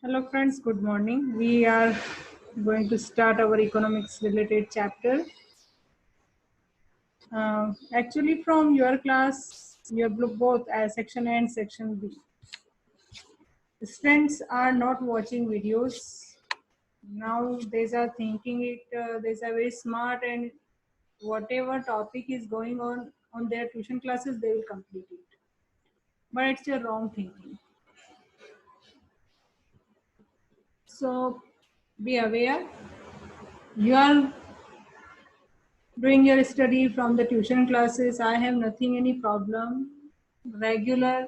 Hello friends, good morning. We are going to start our economics related chapter. Actually from your class, your both as section A and section B. Students are not watching videos. Now they are thinking they are very smart and whatever topic is going on their tuition classes, they will complete it. But it's a wrong thinking. So be aware. You are doing your study from the tuition classes. I have nothing any problem. Regular,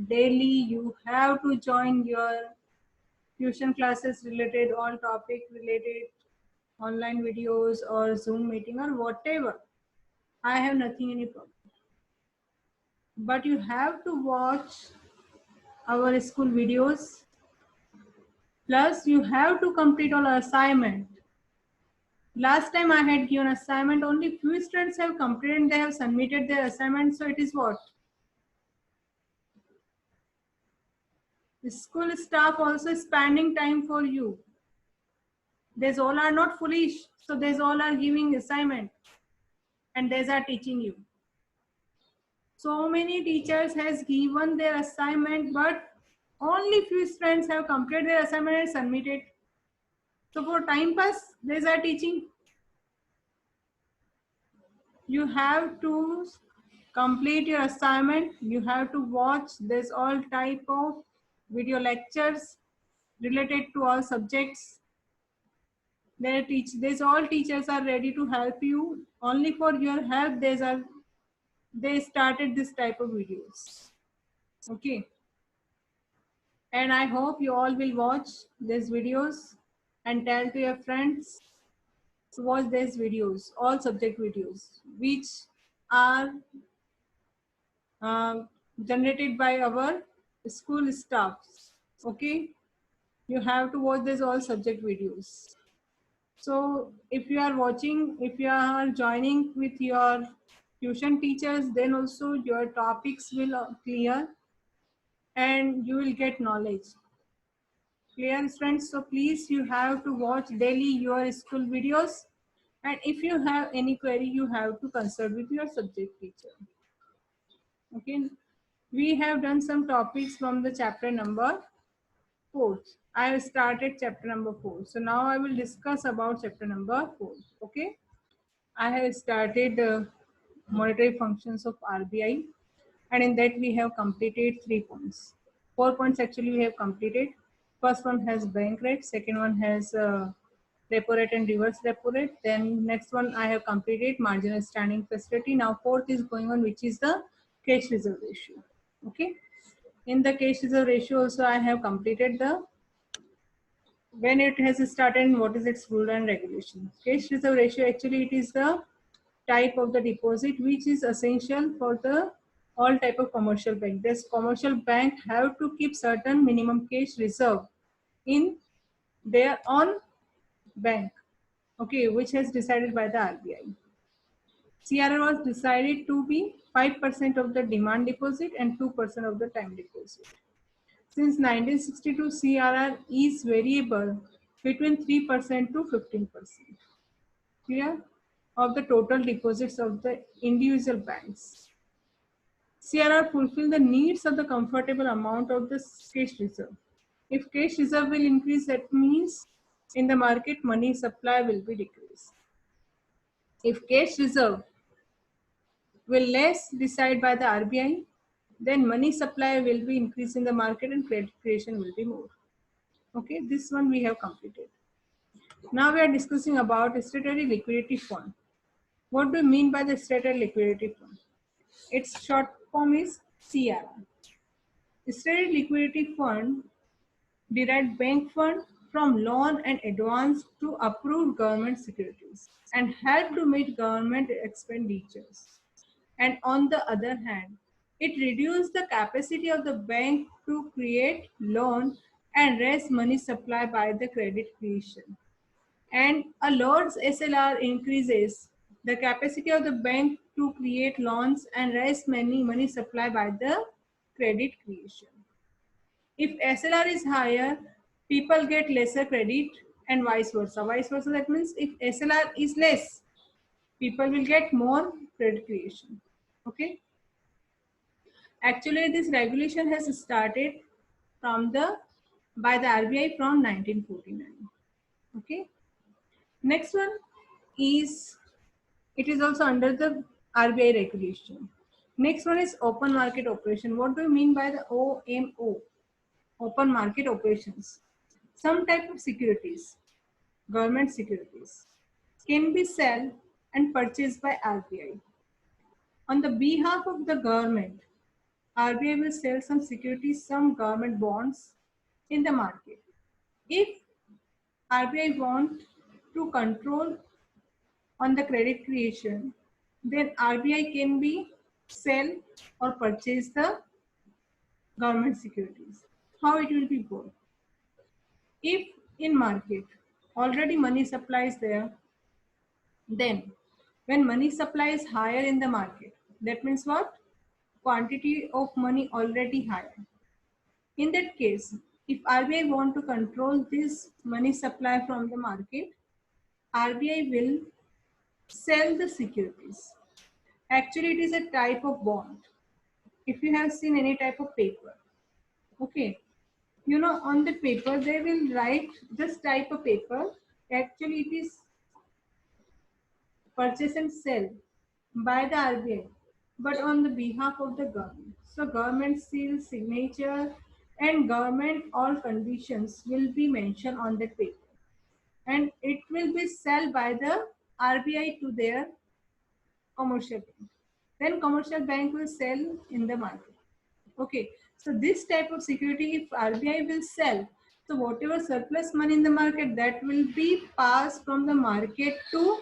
daily, you have to join your tuition classes related, all topic related, online videos or Zoom meeting or whatever. I have nothing any problem, but you have to watch our school videos, plus you have to complete all assignment. Last time I had given assignment, only few students have completed and they have submitted their assignment. So it is what? The school staff also spending time for you. These all are not foolish. So these all are giving assignment and these are teaching you. So many teachers has given their assignment, but only few students have completed their assignment and submitted. So for time pass, these are teaching. You have to complete your assignment. You have to watch this all type of video lectures related to all subjects. These all teachers are ready to help you. Only for your help, they started this type of videos. Okay. And I hope you all will watch these videos and tell to your friends to watch these videos, all subject videos, which are generated by our school staffs. Okay. You have to watch these all subject videos. So if you are watching, if you are joining with your tuition teachers, then also your topics will clear and you will get knowledge. Clear, friends? So please, you have to watch daily your school videos. And if you have any query, you have to consult with your subject teacher. Okay. We have done some topics from the chapter number 4. I have started chapter number 4. So now I will discuss about chapter number 4. Okay. I have started monetary functions of RBI, and in that we have completed 3 points. 4 points actually we have completed. First one has bank rate, second one has repo rate and reverse repo rate. Then next one I have completed marginal standing facility. Now fourth is going on, which is the cash reserve ratio. Okay. In the cash reserve ratio also I have completed the when it has started and what is its rule and regulation. Cash reserve ratio, actually it is the type of the deposit which is essential for the all type of commercial bank. This commercial bank have to keep certain minimum cash reserve in their own bank, okay, which has decided by the RBI. CRR was decided to be 5% of the demand deposit and 2% of the time deposit. Since 1962, CRR is variable between 3% to 15%. Clear? Of the total deposits of the individual banks. CRR fulfill the needs of the comfortable amount of the cash reserve. If cash reserve will increase, that means in the market money supply will be decreased. If cash reserve will less decided by the RBI, then money supply will be increased in the market and credit creation will be more. Okay, this one we have completed. Now we are discussing about statutory liquidity fund. What do you mean by the statutory liquidity fund? Its short form is CRR. Statutory liquidity fund derived bank fund from loan and advance to approved government securities and help to meet government expenditures. And on the other hand, it reduced the capacity of the bank to create loan and raise money supply by the credit creation. And a loan's SLR increases the capacity of the bank to create loans and raise money supply by the credit creation. If SLR is higher, people get lesser credit and vice versa. Vice versa, that means if SLR is less, people will get more credit creation. Okay. Actually, this regulation has started from the by the RBI from 1949. Okay. Next one is, it is also under the RBI regulation. Next one is open market operation. What do you mean by the OMO? Open market operations. Some type of securities, government securities, can be sold and purchased by RBI. On the behalf of the government, RBI will sell some securities, some government bonds in the market. If RBI want to control on the credit creation, then RBI can be sell or purchase the government securities. How it will be both? If in market already money supply is there, then when money supply is higher in the market, that means what? Quantity of money already higher. In that case, if RBI want to control this money supply from the market, RBI will sell the securities. Actually, it is a type of bond. If you have seen any type of paper, okay, you know, on the paper they will write this type of paper. Actually, it is purchase and sell by the RBI, but on the behalf of the government. So government seal, signature, and government all conditions will be mentioned on the paper, and it will be sold by the RBI to their commercial bank. Then commercial bank will sell in the market. Okay, so this type of security, if RBI will sell, so whatever surplus money in the market, that will be passed from the market to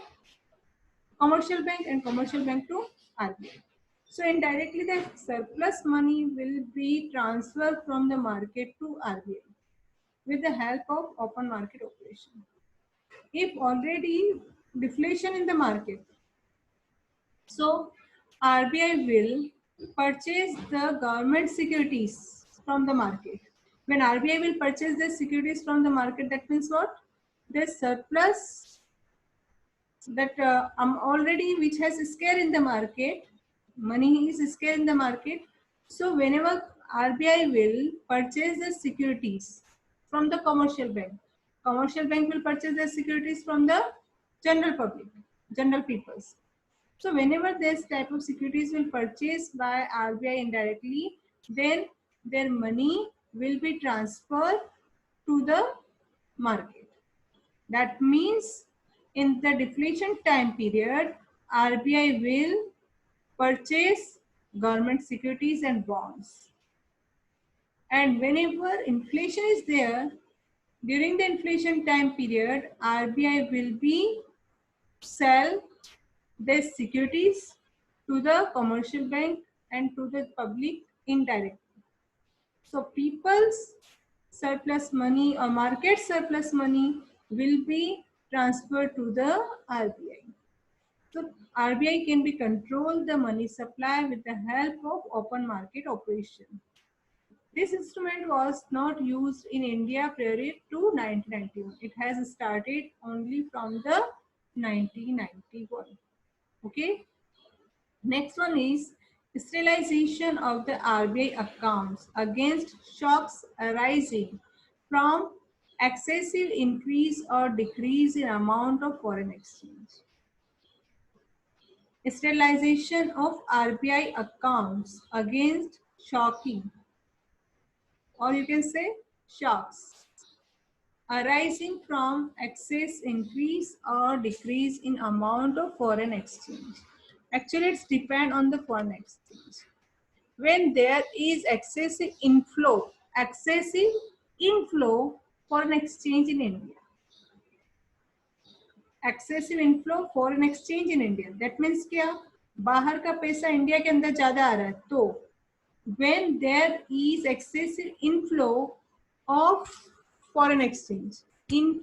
commercial bank and commercial bank to RBI. So indirectly the surplus money will be transferred from the market to RBI with the help of open market operation. If already deflation in the market, so RBI will purchase the government securities from the market. When RBI will purchase the securities from the market, that means what? The surplus that already which has scare in the market, money is scare in the market. So whenever RBI will purchase the securities from the commercial bank will purchase the securities from the general public, general peoples. So whenever this type of securities will purchase by RBI indirectly, then their money will be transferred to the market. That means in the deflation time period, RBI will purchase government securities and bonds. And whenever inflation is there, during the inflation time period, RBI will be sell their securities to the commercial bank and to the public indirectly. So people's surplus money or market surplus money will be transferred to the RBI. So RBI can be control the money supply with the help of open market operation. This instrument was not used in India prior to 1991. It has started only from the 1991. Okay. Next one is sterilization of the RBI accounts against shocks arising from excessive increase or decrease in amount of foreign exchange. Sterilization of RBI accounts against shocking, or you can say shocks, arising from excess increase or decrease in amount of foreign exchange. Actually, it's depend on the foreign exchange. When there is excessive inflow foreign exchange in India. Excessive inflow foreign exchange in India. That means क्या? बाहर का पैसा India के अंदर ज्यादा आ रहा है, तो when there is excessive inflow of foreign exchange, you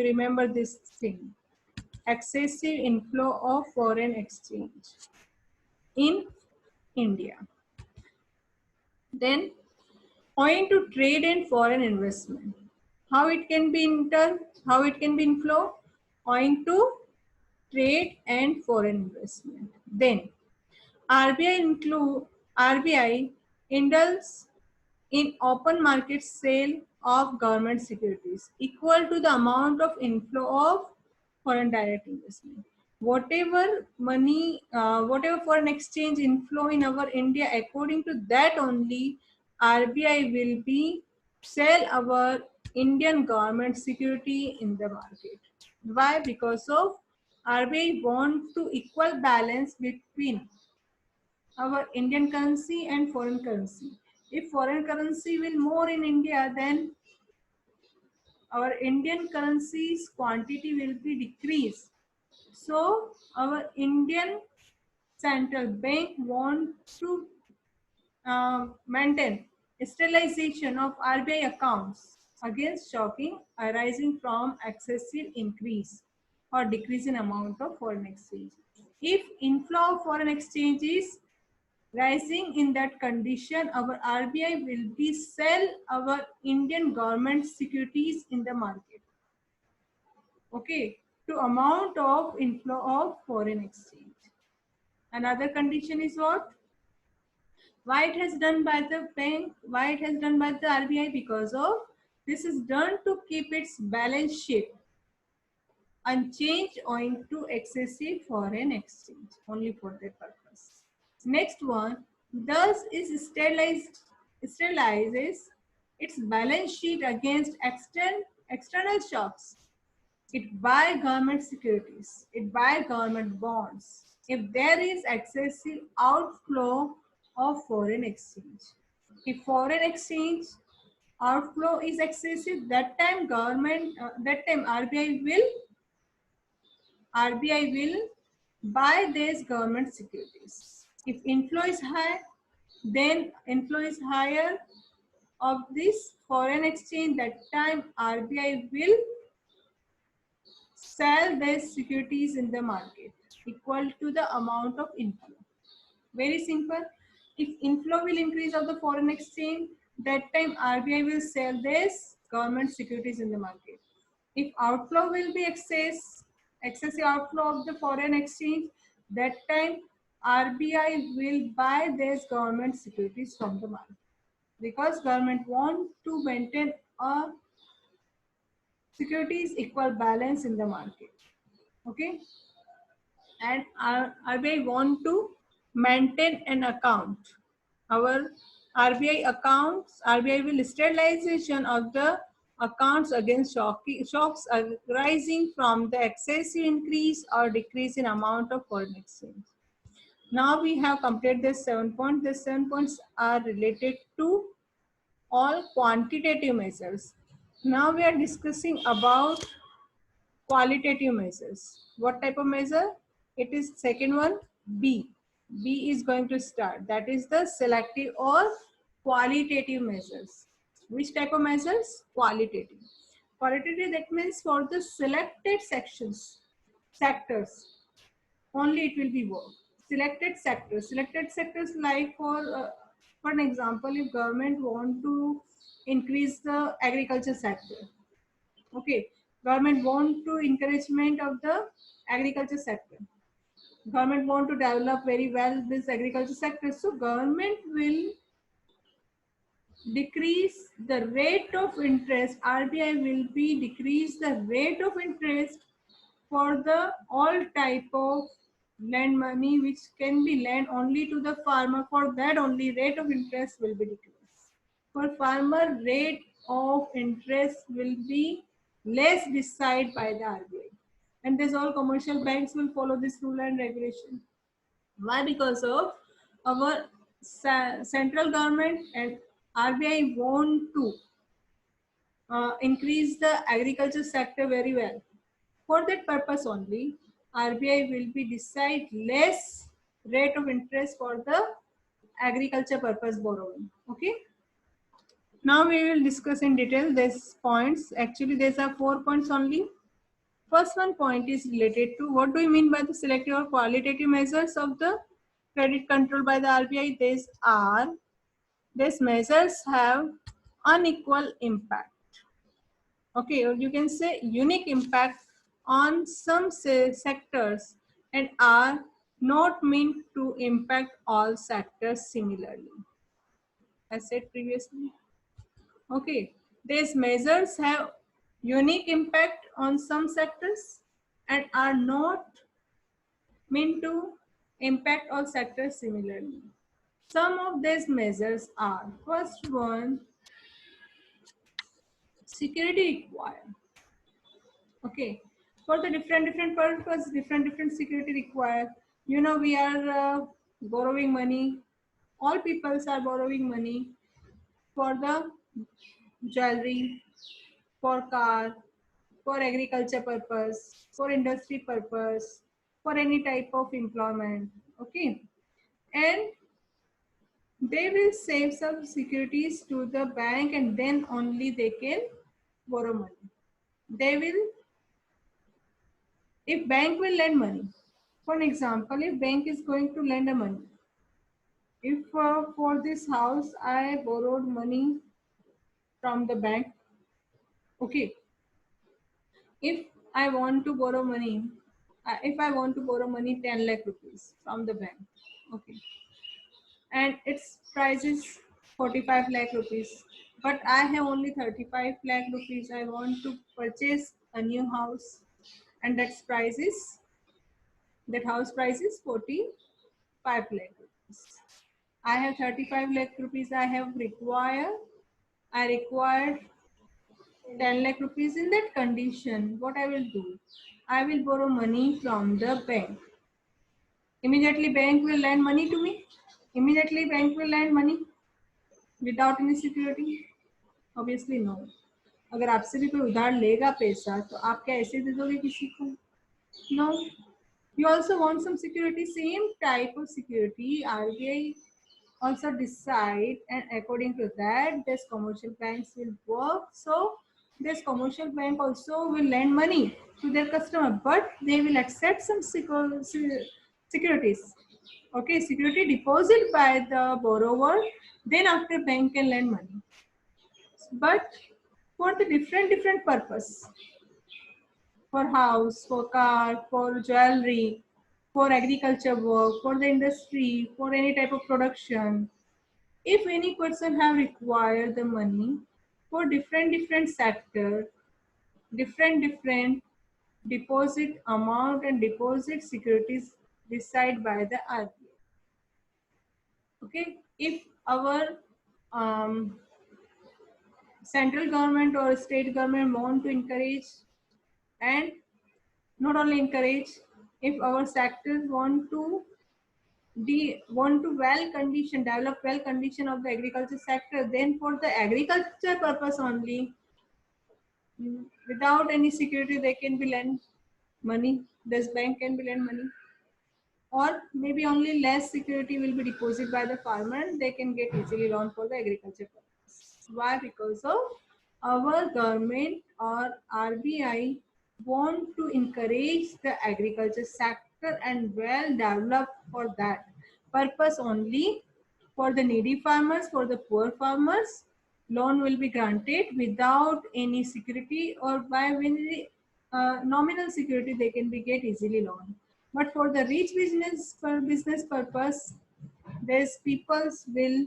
remember this thing, excessive inflow of foreign exchange in India, then owing to trade and foreign investment. How it can be in turn, how it can be inflow? Owing to trade and foreign investment. Then RBI indulges in open market sale of government securities equal to the amount of inflow of foreign direct investment. Whatever money, whatever foreign exchange inflow in our India, according to that only RBI will be sell our Indian government security in the market. Why? Because of RBI want to equal balance between our Indian currency and foreign currency. If foreign currency will more in India, then our Indian currency's quantity will be decreased. So our Indian central bank want to maintain sterilization of RBI accounts against shocking arising from excessive increase or decrease in amount of foreign exchange. If inflow of foreign exchange is rising in that condition, our RBI will be sell our Indian government securities in the market. Okay, to amount of inflow of foreign exchange. Another condition is what? Why it has done by the bank? Why it has done by the RBI? Because of this is done to keep its balance sheet unchanged owing to excessive foreign exchange, only for that purpose. Next one, thus is sterilizes its balance sheet against external shocks. It buy government securities, it buy government bonds if there is excessive outflow of foreign exchange. If foreign exchange outflow is excessive, that time RBI will buy these government securities. If inflow is high, then inflow is higher of this foreign exchange, that time RBI will sell these securities in the market equal to the amount of inflow. Very simple. If inflow will increase of the foreign exchange, that time RBI will sell this government securities in the market. If outflow will be excessive outflow of the foreign exchange, that time RBI will buy these government securities from the market, because government want to maintain a securities equal balance in the market. Okay, and RBI want to maintain an account. Our RBI accounts, RBI will sterilization of the accounts against shocks arising from the excessive increase or decrease in amount of foreign exchange. Now we have completed this 7 points. These 7 points are related to all quantitative measures. Now we are discussing about qualitative measures. What type of measure? It is second one, B. B is going to start. That is the selective or qualitative measures. Which type of measures? Qualitative. Qualitative, that means for the selected sectors, only it will be work. Selected sectors like for an example, if government want to increase the agriculture sector, okay, government want to encouragement of the agriculture sector, government want to develop very well this agriculture sector, so government will decrease the rate of interest. RBI will be decrease the rate of interest for the all type of lend money which can be lent only to the farmer. For that only rate of interest will be decreased. For farmer, rate of interest will be less decided by the RBI, and this all commercial banks will follow this rule and regulation. Why? Because of our central government and RBI want to increase the agriculture sector very well. For that purpose only, RBI will be decide less rate of interest for the agriculture purpose borrowing. Okay. Now we will discuss in detail these points. Actually, these are 4 points only. First one point is related to what do we mean by the selective or qualitative measures of the credit control by the RBI. These are these measures have unequal impact. Okay, or you can say unique impact on some sectors and are not meant to impact all sectors similarly. As said previously. Okay, these measures have unique impact on some sectors and are not meant to impact all sectors similarly. Some of these measures are, first one, security required. Okay, for the different purpose, different security required. You know, we are borrowing money. All peoples are borrowing money for the jewelry, for car, for agriculture purpose, for industry purpose, for any type of employment. Okay, and they will save some securities to the bank and then only they can borrow money. They will, if bank will lend money, for an example, if bank is going to lend a money, if for this house I borrowed money from the bank, okay, if I want to borrow money, if I want to borrow money 10 lakh rupees from the bank, okay, and its price is 45 lakh rupees, but I have only 35 lakh rupees. I want to purchase a new house, and that house price is 45 lakh rupees. I have 35 lakh rupees. I require 10 lakh rupees. In that condition, what I will do? I will borrow money from the bank. Immediately bank will lend money to me. Immediately bank will lend money without any security. Obviously no. अगर आपसे भी कोई उधार लेगा पैसा तो आप क्या ऐसे दे दोगे किसी को? No. You also want some security, same type of security. RBI also decide, and according to that, this commercial banks will work. So this commercial bank also will lend money to their customer, but they will accept some securities. Okay, security deposit by the borrower. Then after bank can lend money, but for the different purpose, for house, for car, for jewelry, for agriculture work, for the industry, for any type of production. If any person have required the money for different sector, different deposit amount and deposit securities decided by the RBI. Okay, if our central government or state government want to encourage, and not only encourage, if our sectors want to develop well condition of the agriculture sector, then for the agriculture purpose only, without any security, they can be lend money. This bank can be lend money, or maybe only less security will be deposited by the farmer, and they can get easily loan for the agriculture purpose. Why? Because of our government or RBI want to encourage the agriculture sector and well develop for that purpose only. For the needy farmers, for the poor farmers, loan will be granted without any security, or by very nominal security they can be get easily loan. But for the rich business, for business purpose, these peoples will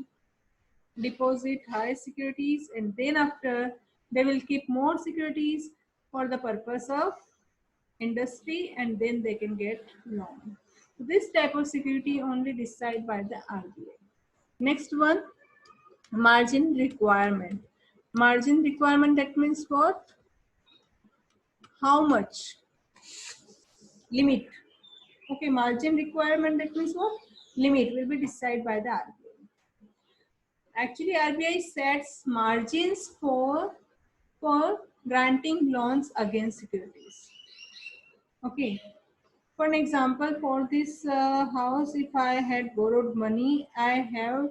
deposit high securities, and then after they will keep more securities for the purpose of industry, and then they can get loan. So this type of security only decided by the RBI. Next one, margin requirement. Margin requirement, that means what? How much? Limit. Okay, margin requirement, that means what? Limit will be decided by the RBI. Actually, RBI sets margins for granting loans against securities. Okay. For an example, for this house, if I had borrowed money, I have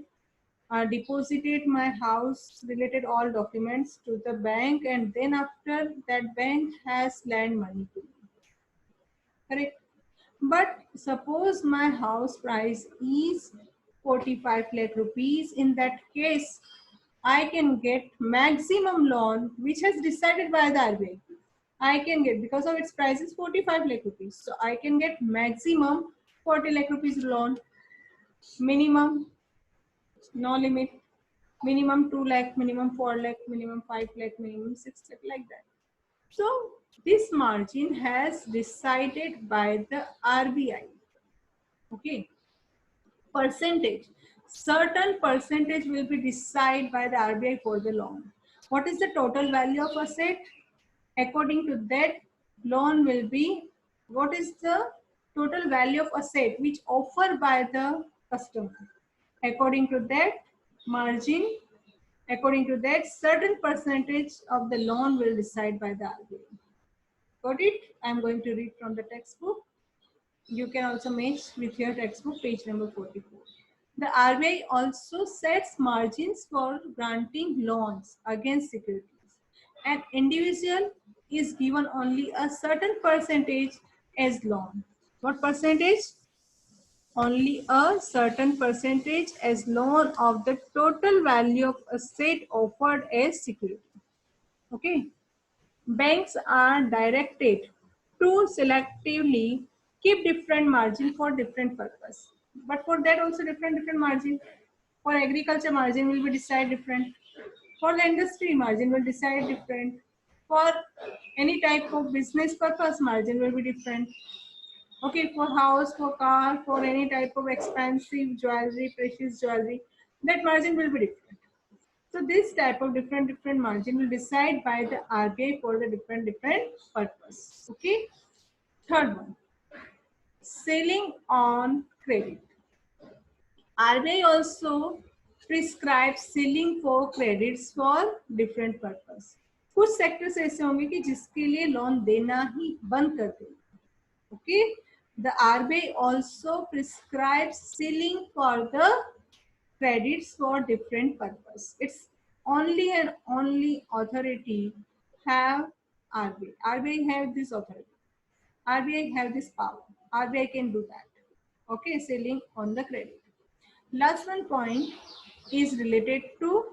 deposited my house related all documents to the bank, and then after that bank has lent money to me. Correct? But suppose my house price is 45 lakh rupees, in that case, I can get maximum loan which has decided by the RBI. I can get, because of its price is 45 lakh rupees. So I can get maximum 40 lakh rupees loan, minimum, no limit, minimum 2 lakh, minimum 4 lakh, minimum 5 lakh, minimum 6 lakh, like that. So this margin has decided by the RBI. Okay. Percentage. Certain percentage will be decided by the RBI for the loan. What is the total value of asset? According to that, loan will be, what is the total value of asset which offered by the customer? According to that margin, according to that, certain percentage of the loan will decide by the RBI. Got it? I am going to read from the textbook. You can also match with your textbook, page number 44. The RBI also sets margins for granting loans against securities. An individual is given only a certain percentage as loan. What percentage? Only a certain percentage as loan of the total value of asset offered as security. Okay. Banks are directed to selectively keep different margin for different purpose. But for that also different margin. For agriculture, margin will be decided different. For the industry, margin will decide different. For any type of business purpose, margin will be different. Okay, for house, for car, for any type of expensive jewelry, precious jewelry, that margin will be different. So this type of different margin will decide by the RBI for the different purpose. Okay. Third one, selling on credit. RBI also prescribes selling for credits for different purpose. कुछ sectors ऐसे होंगे कि जिसके लिए loan देना ही बंद कर देंगे. Okay. The RBI also prescribes selling for the credits for different purpose. It's only and only authority have RBI. RBI have this authority. RBI have this power. RBI can do that. Okay, selling on the credit. Last one point is related to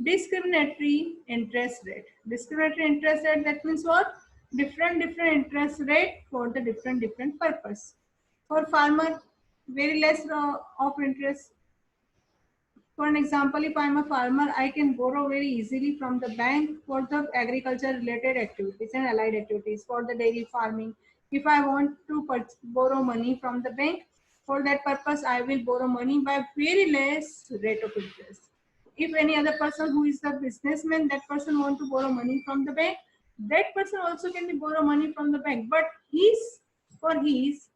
discriminatory interest rate. Discriminatory interest rate, that means what? Different interest rate for the different purpose. For farmer, very less of interest. For an example, if I am a farmer, I can borrow very easily from the bank for the agriculture related activities and allied activities, for the dairy farming. If I want to borrow money from the bank, for that purpose, I will borrow money by very less rate of interest. If any other person who is a businessman, that person want to borrow money from the bank, that person also can be borrow money from the bank, but for his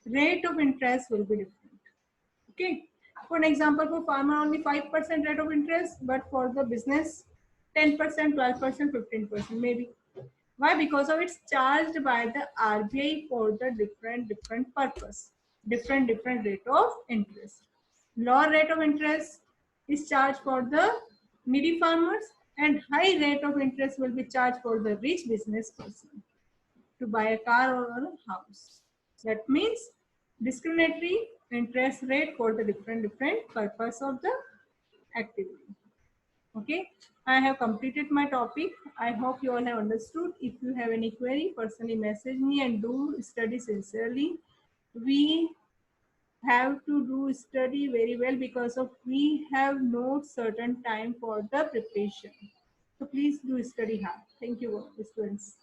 rate of interest will be different. Okay. For an example, for farmer only 5% rate of interest, but for the business 10%, 12%, 15% maybe. Why? Because of it's charged by the RBI for the different purpose, different rate of interest. Lower rate of interest is charged for the needy farmers, and high rate of interest will be charged for the rich business person to buy a car or a house. That means discriminatory interest rate for the different purpose of the activity. Okay, I have completed my topic. I hope you all have understood. If you have any query, personally message me and do study sincerely. We have to do study very well because of we have no certain time for the preparation. So please do study hard. Thank you, students.